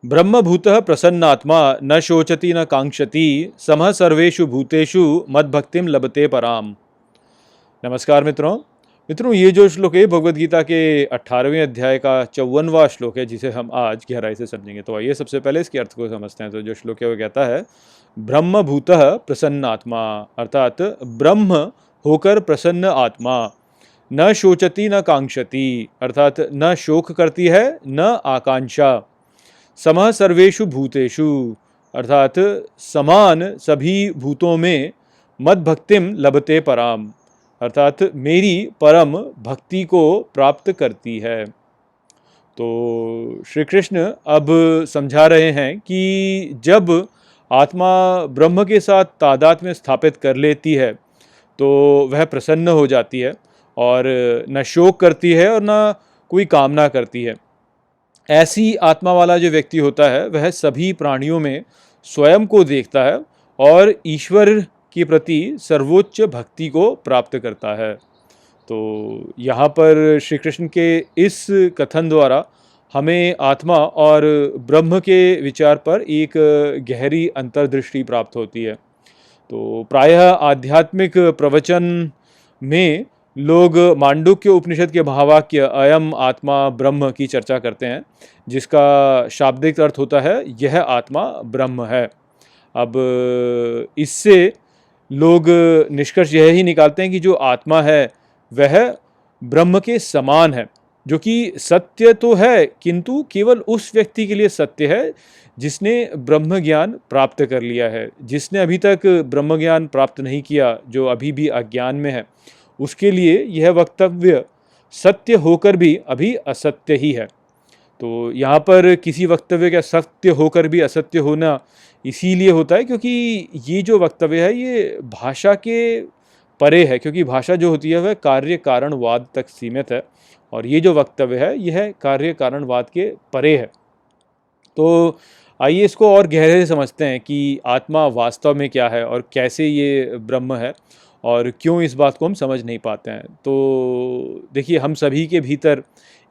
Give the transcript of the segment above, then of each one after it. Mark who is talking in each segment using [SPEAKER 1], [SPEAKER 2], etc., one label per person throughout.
[SPEAKER 1] ब्रह्मभूतः प्रसन्नात्मा न शोचति न कांक्षति समः सर्वेषु भूतेषु मद्भक्तिं लभते पराम। नमस्कार मित्रों, ये जो श्लोक है भगवद गीता के 18वें अध्याय का 54वां श्लोक है, जिसे हम आज गहराई से समझेंगे। तो आइए सबसे पहले इसके अर्थ को समझते हैं। तो जो श्लोक है वो कहता है, ब्रह्मभूतः प्रसन्नात्मा, अर्थात ब्रह्म होकर प्रसन्न आत्मा, न शोचति न कांक्षति, अर्थात न शोक करती है न आकांक्षा, समः सर्वेषु भूतेषु, अर्थात समान सभी भूतों में, मद भक्तिम लभते पराम, अर्थात मेरी परम भक्ति को प्राप्त करती है। तो श्री कृष्ण अब समझा रहे हैं कि जब आत्मा ब्रह्म के साथ तादात्म्य में स्थापित कर लेती है तो वह प्रसन्न हो जाती है और न शोक करती है और न कोई कामना करती है। ऐसी आत्मा वाला जो व्यक्ति होता है वह सभी प्राणियों में स्वयं को देखता है और ईश्वर के प्रति सर्वोच्च भक्ति को प्राप्त करता है। तो यहाँ पर श्री कृष्ण के इस कथन द्वारा हमें आत्मा और ब्रह्म के विचार पर एक गहरी अंतर्दृष्टि प्राप्त होती है। तो प्रायः आध्यात्मिक प्रवचन में लोग मांडुक्य उपनिषद के महावाक्य अयम आत्मा ब्रह्म की चर्चा करते हैं, जिसका शाब्दिक अर्थ होता है यह आत्मा ब्रह्म है। अब इससे लोग निष्कर्ष यह ही निकालते हैं कि जो आत्मा है वह ब्रह्म के समान है, जो कि सत्य तो है किंतु केवल उस व्यक्ति के लिए सत्य है जिसने ब्रह्म ज्ञान प्राप्त कर लिया है। जिसने अभी तक ब्रह्म ज्ञान प्राप्त नहीं किया, जो अभी भी अज्ञान में है, उसके लिए यह वक्तव्य सत्य होकर भी अभी असत्य ही है। तो यहाँ पर किसी वक्तव्य का सत्य होकर भी असत्य होना इसीलिए होता है क्योंकि ये जो वक्तव्य है ये भाषा के परे है, क्योंकि भाषा जो होती है वह कार्य कारणवाद तक सीमित है और ये जो वक्तव्य है यह कार्य कारणवाद के परे है। तो आइए इसको और गहरे से समझते हैं कि आत्मा वास्तव में क्या है और कैसे ये ब्रह्म है और क्यों इस बात को हम समझ नहीं पाते हैं। तो देखिए, हम सभी के भीतर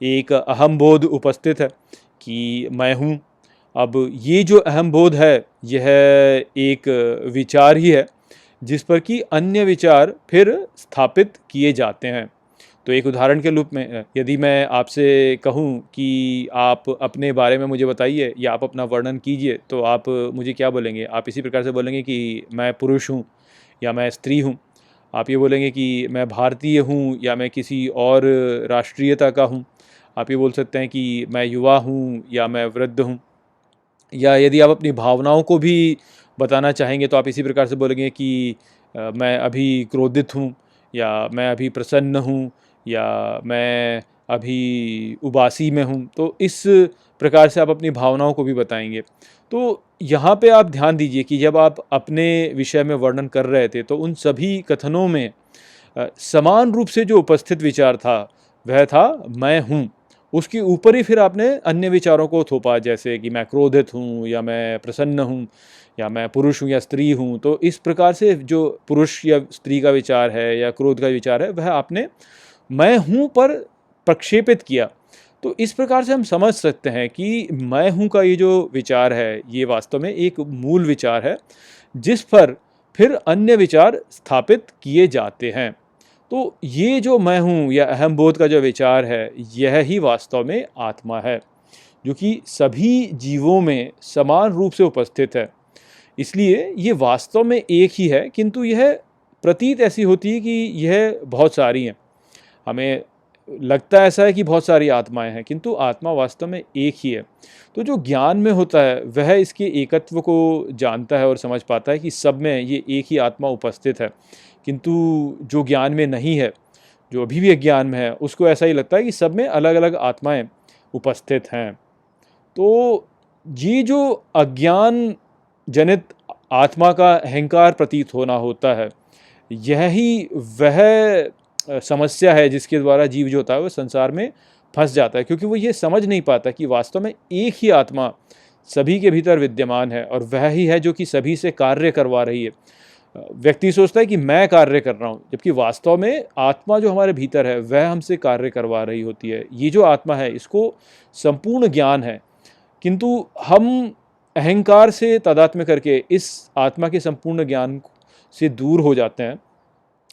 [SPEAKER 1] एक अहम बोध उपस्थित है कि मैं हूँ। अब ये जो अहम बोध है यह एक विचार ही है जिस पर कि अन्य विचार फिर स्थापित किए जाते हैं। तो एक उदाहरण के रूप में यदि मैं आपसे कहूँ कि आप अपने बारे में मुझे बताइए या आप अपना वर्णन कीजिए, तो आप मुझे क्या बोलेंगे? आप इसी प्रकार से बोलेंगे कि मैं पुरुष हूँ या मैं स्त्री हूँ। आप ये बोलेंगे कि मैं भारतीय हूँ या मैं किसी और राष्ट्रीयता का हूँ। आप ये बोल सकते हैं कि मैं युवा हूँ या मैं वृद्ध हूँ। या यदि आप अपनी भावनाओं को भी बताना चाहेंगे तो आप इसी प्रकार से बोलेंगे कि मैं अभी क्रोधित हूँ या मैं अभी प्रसन्न हूँ या मैं अभी उबासी में हूँ। तो इस प्रकार से आप अपनी भावनाओं को भी बताएंगे। तो यहाँ पे आप ध्यान दीजिए कि जब आप अपने विषय में वर्णन कर रहे थे तो उन सभी कथनों में समान रूप से जो उपस्थित विचार था वह था मैं हूँ। उसके ऊपर ही फिर आपने अन्य विचारों को थोपा, जैसे कि मैं क्रोधित हूँ या मैं प्रसन्न हूँ या मैं पुरुष हूँ या स्त्री हूँ। तो इस प्रकार से जो पुरुष या स्त्री का विचार है या क्रोध का विचार है वह आपने मैं हूँ पर प्रक्षेपित किया। तो इस प्रकार से हम समझ सकते हैं कि मैं हूँ का ये जो विचार है ये वास्तव में एक मूल विचार है जिस पर फिर अन्य विचार स्थापित किए जाते हैं। तो ये जो मैं हूँ या अहम बोध का जो विचार है यह ही वास्तव में आत्मा है, जो कि सभी जीवों में समान रूप से उपस्थित है। इसलिए ये वास्तव में एक ही है, किंतु यह प्रतीत ऐसी होती है कि यह बहुत सारी हैं। हमें लगता ऐसा है कि बहुत सारी आत्माएं हैं, किंतु आत्मा वास्तव में एक ही है। तो जो ज्ञान में होता है वह इसके एकत्व को जानता है और समझ पाता है कि सब में ये एक ही आत्मा उपस्थित है। किंतु जो ज्ञान में नहीं है, जो अभी भी अज्ञान में है, उसको ऐसा ही लगता है कि सब में अलग अलग आत्माएं उपस्थित हैं। तो ये जो अज्ञान जनित आत्मा का अहंकार प्रतीत होना होता है, यह ही वह समस्या है जिसके द्वारा जीव जो होता है वह संसार में फंस जाता है, क्योंकि वो ये समझ नहीं पाता कि वास्तव में एक ही आत्मा सभी के भीतर विद्यमान है और वह ही है जो कि सभी से कार्य करवा रही है। व्यक्ति सोचता है कि मैं कार्य कर रहा हूँ, जबकि वास्तव में आत्मा जो हमारे भीतर है वह हमसे कार्य करवा रही होती है। ये जो आत्मा है इसको संपूर्ण ज्ञान है, किंतु हम अहंकार से तादात्म्य करके इस आत्मा के संपूर्ण ज्ञान से दूर हो जाते हैं,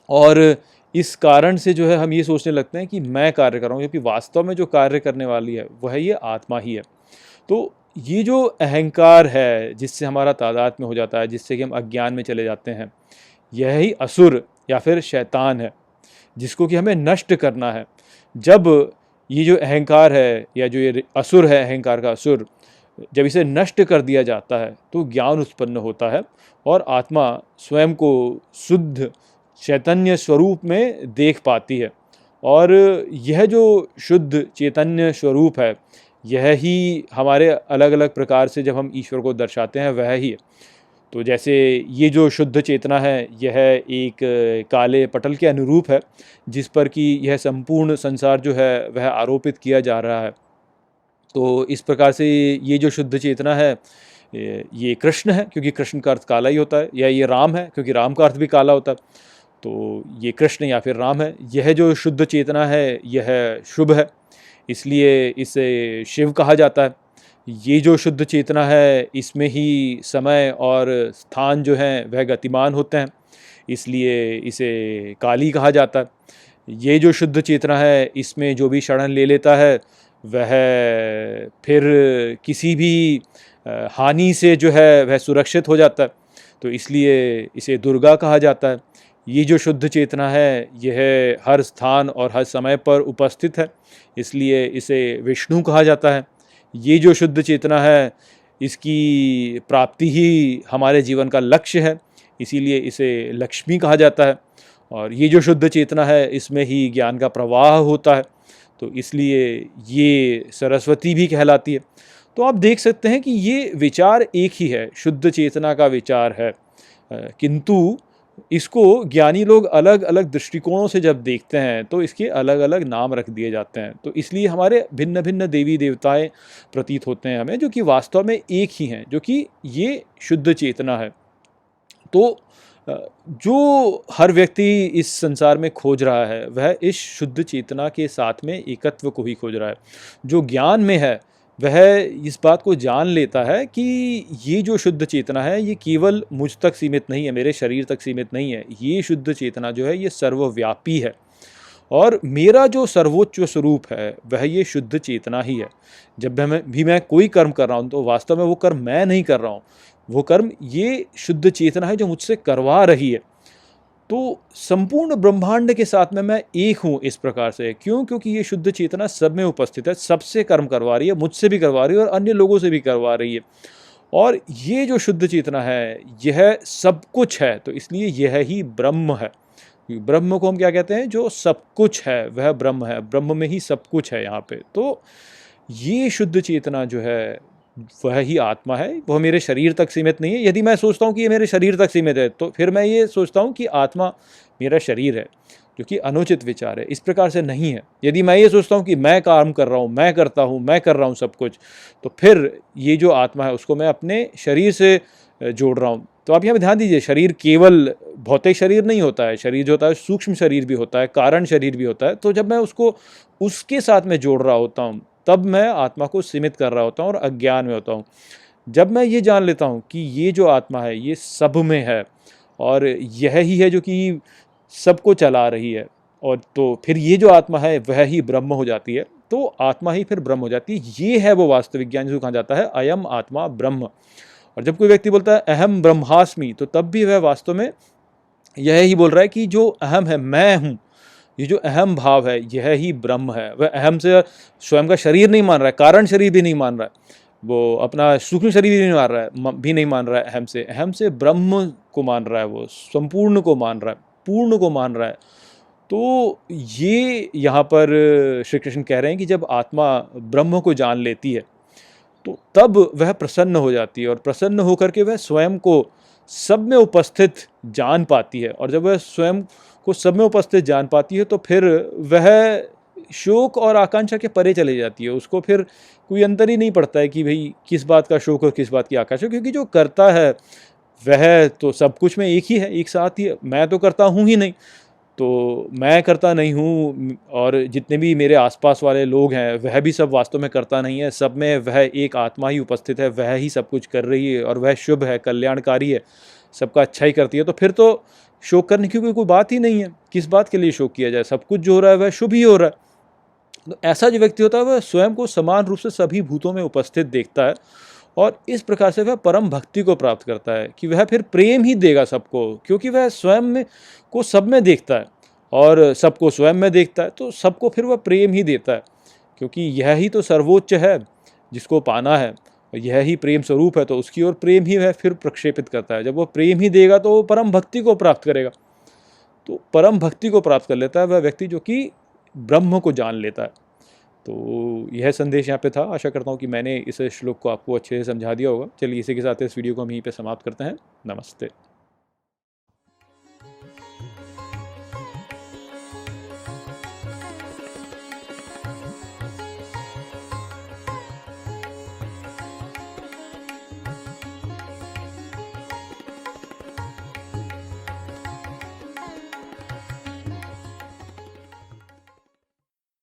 [SPEAKER 1] और इस कारण से जो है हम ये सोचने लगते हैं कि मैं कार्य कर रहा हूँ, क्योंकि वास्तव में जो कार्य करने वाली है वह ये आत्मा ही है। तो ये जो अहंकार है जिससे हमारा तादात्म्य हो जाता है, जिससे कि हम अज्ञान में चले जाते हैं, यह ही असुर या फिर शैतान है जिसको कि हमें नष्ट करना है। जब ये जो अहंकार है या जो ये असुर है, अहंकार का असुर, जब इसे नष्ट कर दिया जाता है तो ज्ञान उत्पन्न होता है और आत्मा स्वयं को शुद्ध चैतन्य स्वरूप में देख पाती है। और यह जो शुद्ध चैतन्य स्वरूप है, यह ही हमारे अलग अलग प्रकार से जब हम ईश्वर को दर्शाते हैं वह ही है। तो जैसे ये जो शुद्ध चेतना है, यह एक काले पटल के अनुरूप है जिस पर कि यह संपूर्ण संसार जो है वह आरोपित किया जा रहा है। तो इस प्रकार से ये जो शुद्ध चेतना है, ये कृष्ण है क्योंकि कृष्ण का अर्थ काला ही होता है, या ये राम है क्योंकि राम का अर्थ भी काला होता है। तो ये कृष्ण या फिर राम है। यह जो शुद्ध चेतना है यह शुभ है, इसलिए इसे शिव कहा जाता है। ये जो शुद्ध चेतना है इसमें ही समय और स्थान जो हैं वह गतिमान होते हैं, इसलिए इसे काली कहा जाता है। ये जो शुद्ध चेतना है इसमें जो भी शरण ले लेता है वह फिर किसी भी हानि से जो है वह सुरक्षित हो जाता है, तो इसलिए इसे दुर्गा कहा जाता है। ये जो शुद्ध चेतना है यह हर स्थान और हर समय पर उपस्थित है, इसलिए इसे विष्णु कहा जाता है। ये जो शुद्ध चेतना है इसकी प्राप्ति ही हमारे जीवन का लक्ष्य है, इसीलिए इसे लक्ष्मी कहा जाता है। और ये जो शुद्ध चेतना है इसमें ही ज्ञान का प्रवाह होता है, तो इसलिए ये सरस्वती भी कहलाती है। तो आप देख सकते हैं कि ये विचार एक ही है, शुद्ध चेतना का विचार है, किंतु इसको ज्ञानी लोग अलग अलग दृष्टिकोणों से जब देखते हैं तो इसके अलग अलग नाम रख दिए जाते हैं। तो इसलिए हमारे भिन्न भिन्न देवी देवताएं प्रतीत होते हैं हमें, जो कि वास्तव में एक ही हैं, जो कि ये शुद्ध चेतना है। तो जो हर व्यक्ति इस संसार में खोज रहा है वह इस शुद्ध चेतना के साथ में एकत्व को ही खोज रहा है। जो ज्ञान में है वह इस बात को जान लेता है कि ये जो शुद्ध चेतना है ये केवल मुझ तक सीमित नहीं है, मेरे शरीर तक सीमित नहीं है। ये शुद्ध चेतना जो है ये सर्वव्यापी है, और मेरा जो सर्वोच्च स्वरूप है वह ये शुद्ध चेतना ही है। जब मैं कोई कर्म कर रहा हूँ तो वास्तव में वो कर्म मैं नहीं कर रहा हूँ, वो कर्म ये शुद्ध चेतना है जो मुझसे करवा रही है। तो संपूर्ण ब्रह्मांड के साथ में मैं एक हूँ इस प्रकार से। क्यों? क्योंकि ये शुद्ध चेतना सब में उपस्थित है, सबसे कर्म करवा रही है, मुझसे भी करवा रही है और अन्य लोगों से भी करवा रही है। और ये जो शुद्ध चेतना है यह सब कुछ है, तो इसलिए यह ही ब्रह्म है। ब्रह्म को हम क्या कहते हैं? जो सब कुछ है वह ब्रह्म है, ब्रह्म में ही सब कुछ है यहाँ पे। तो ये शुद्ध चेतना जो है वह ही आत्मा है, वह मेरे शरीर तक सीमित नहीं है। यदि मैं सोचता हूँ कि ये मेरे शरीर तक सीमित है तो फिर मैं ये सोचता हूँ कि आत्मा मेरा शरीर है, जो कि अनुचित विचार है। इस प्रकार से नहीं है। यदि मैं ये सोचता हूँ कि मैं काम कर रहा हूँ, मैं करता हूँ, मैं कर रहा हूँ सब कुछ, तो फिर ये जो आत्मा है उसको मैं अपने शरीर से जोड़ रहा हूँ। तो आप यहाँ पे ध्यान दीजिए, शरीर केवल भौतिक शरीर नहीं होता है, शरीर जो होता है सूक्ष्म शरीर भी होता है, कारण शरीर भी होता है। तो जब मैं उसको उसके साथ में जोड़ रहा होता हूँ तब मैं आत्मा को सीमित कर रहा होता हूँ और अज्ञान में होता हूँ। जब मैं ये जान लेता हूँ कि ये जो आत्मा है ये सब में है और यह ही है जो कि सबको चला रही है, और तो फिर ये जो आत्मा है वह ही ब्रह्म हो जाती है। तो आत्मा ही फिर ब्रह्म हो जाती है। ये है वो वास्तविक ज्ञान जिसको कहा जाता है अयम आत्मा ब्रह्म। और जब कोई व्यक्ति बोलता है अहम ब्रह्मास्मि, तो तब भी वह वास्तव में यह ही बोल रहा है कि जो अहम है, मैं हूँ, ये जो अहम भाव है यह ही ब्रह्म है। वह अहम से स्वयं का शरीर नहीं मान रहा है, कारण शरीर भी नहीं मान रहा है, वो अपना सूक्ष्म शरीर भी नहीं मान रहा है, भी नहीं मान रहा है। अहम से ब्रह्म को मान रहा है, वो संपूर्ण को मान रहा है, पूर्ण को मान रहा है। तो ये यहाँ पर श्री कृष्ण कह रहे हैं कि जब आत्मा ब्रह्म को जान लेती है तो तब वह प्रसन्न हो जाती है, और प्रसन्न होकर के वह स्वयं को सब में उपस्थित जान पाती है। और जब वह स्वयं को सब में उपस्थित जान पाती है तो फिर वह शोक और आकांक्षा के परे चले जाती है। उसको फिर कोई अंतर ही नहीं पड़ता है कि भाई किस बात का शोक और किस बात की आकांक्षा, क्योंकि जो करता है वह तो सब कुछ में एक ही है, एक साथ ही है। मैं तो करता हूँ ही नहीं, तो मैं करता नहीं हूँ और जितने भी मेरे आसपास वाले लोग हैं वह भी सब वास्तव में करता नहीं है। सब में वह एक आत्मा ही उपस्थित है, वह ही सब कुछ कर रही है और वह शुभ है, कल्याणकारी है, सबका अच्छा ही करती है। तो फिर तो शोक करने की कोई बात ही नहीं है। किस बात के लिए शोक किया जाए? सब कुछ जो हो रहा है वह शुभ ही हो रहा है। तो ऐसा जो व्यक्ति होता है वह स्वयं को समान रूप से सभी भूतों में उपस्थित देखता है और इस प्रकार से वह परम भक्ति को प्राप्त करता है कि वह फिर प्रेम ही देगा सबको, क्योंकि वह स्वयं में को सब में देखता है और सबको स्वयं में देखता है, तो सबको फिर वह प्रेम ही देता है, क्योंकि यह ही तो सर्वोच्च है जिसको पाना है, और यह ही प्रेम स्वरूप है। तो उसकी ओर प्रेम ही वह फिर प्रक्षेपित करता है। जब वो प्रेम ही देगा तो वो परम भक्ति को प्राप्त करेगा। तो परम भक्ति को प्राप्त कर लेता है वह व्यक्ति जो कि ब्रह्म को जान लेता है। तो यह संदेश यहाँ पे था। आशा करता हूँ कि मैंने इस श्लोक को आपको अच्छे से समझा दिया होगा। चलिए इसी के साथ इस वीडियो को हम यहीं पे समाप्त करते हैं। नमस्ते।